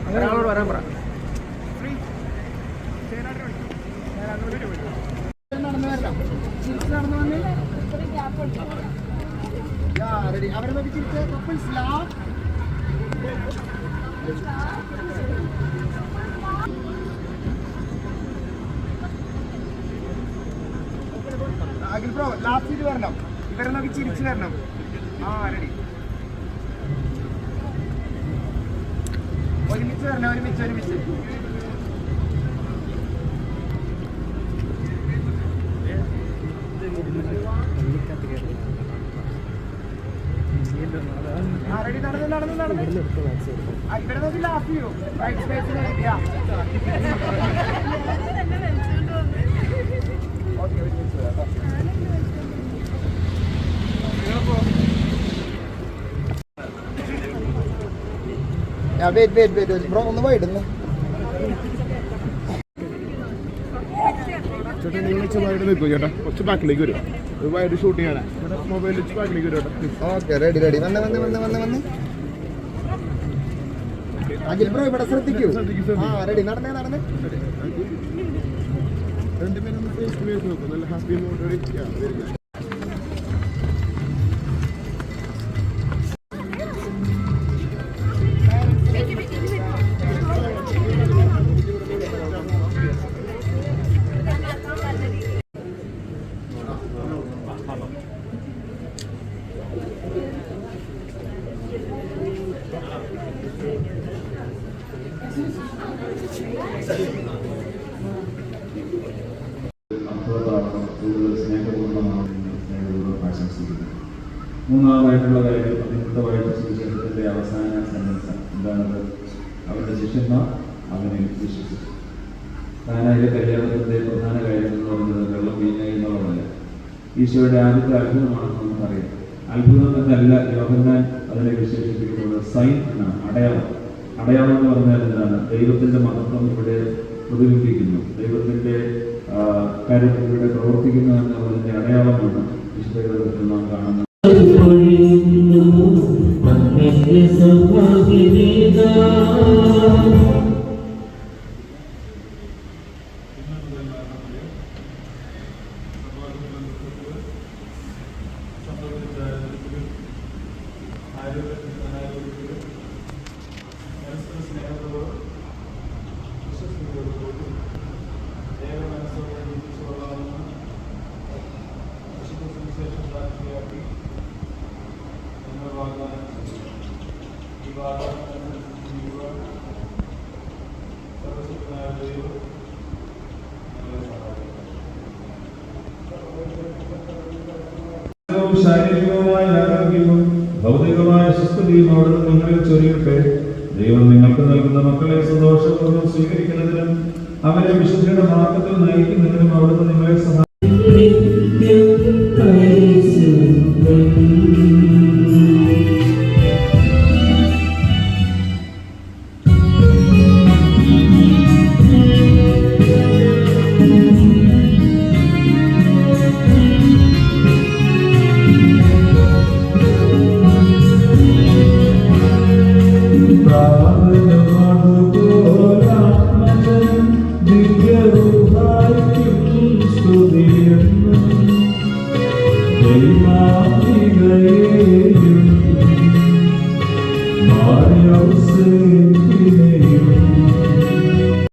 ഒരാളോട് വരാൻ പറ. അവരെ നോക്കി ചിരിച്ച് couples laugh. Akhil bro last ചെയ്ത് വരണം. ഇവരെ നോക്കി ചിരിച്ചു വരണം. റെഡി. ഒരുമിച്ച് വരണം. ഒരുമിച്ച് റെഡി. നടന്നു. ഇവിടെ നോക്കി ലാഫ് ചെയ്യൂ. റൈറ്റ് സ്പേസിൽ ഓക്കെ. ഒരുമിച്ച് വരാം. വെയിറ്റ് ബ്രോ ഒന്ന് വൈടുന്നു. ചേട്ടാ നിങ്ങൾ ചെറുതായിട്ട് നിൽക്കും ചേട്ടാ. കുറച്ച് ബാക്കിലേക്ക് വരും. ഒരു വൈഡ് ഷൂട്ട് ചെയ്യാനാ. മൊബൈൽ വെച്ച് ബാക്കിലേക്ക് വരും ചേട്ടാ. Okay ready. വന്ന് അഖിൽ ബ്രോ ഇവിടെ ശ്രദ്ധിക്കൂ. റെഡി. നടന്നേ. രണ്ടുപേരും ഫേസ് നോക്കും. നല്ല ഹാപ്പി മൂഡ്. റെഡി. കൂടുതൽ സ്നേഹപൂർണ്ണമാണെന്ന് സ്നേഹപൂർവ്വം ആശംസിക്കുന്നു. മൂന്നാമതായിട്ടുള്ള കാര്യം അഭിവൃദ്ധമായിട്ട് സുവിശേഷത്തിന്റെ അവസാന സെന്റൻസ് എന്താണത്? അവരുടെ ശിഷ്യന്മാർ അവനെ വിശ്വസിച്ചു. കാനായിലെ കല്യാണത്തിന്റെ പ്രധാന കാര്യം എന്ന് പറയുന്നത് വെള്ളം വീഞ്ഞായി എന്നുള്ളതല്ല, ഈശോയുടെ ആദ്യത്തെ അത്ഭുതമാണെന്ന് നമുക്കറിയാം. അത്ഭുതം എന്നല്ല യോഹന്നാൻ അതിനെ വിശേഷിപ്പിക്കുന്നത് സൈൻ എന്നാണ്. അടയാളം എന്ന് പറഞ്ഞാൽ എന്താണ്? ദൈവത്തിന്റെ മഹത്വം ഇവിടെ പ്രതിബിംബിക്കുന്നു. ദൈവത്തിന്റെ കാര്യത്തിൽ ഇവിടെ പ്രവർത്തിക്കുന്നു എന്നുള്ളതിന്റെ അടയാളമാണ് വിശുദ്ധ നാം കാണുന്നത്. ശാരീരികമായ ആരോഗ്യവും ഭൗതികമായ സ്വസ്ഥതയും അവിടുന്ന് നിങ്ങളിൽ ചൊരിയട്ടെ. ദൈവം നിങ്ങൾക്ക് നൽകുന്ന മക്കളെ സന്തോഷപൂർവ്വം സ്വീകരിക്കുന്നതിനും അവരെ വിശുദ്ധിയുടെ മാർഗത്തിൽ നയിക്കുന്നതിനും അവിടുന്ന് നിങ്ങളെ സഹായിക്കും. Maria,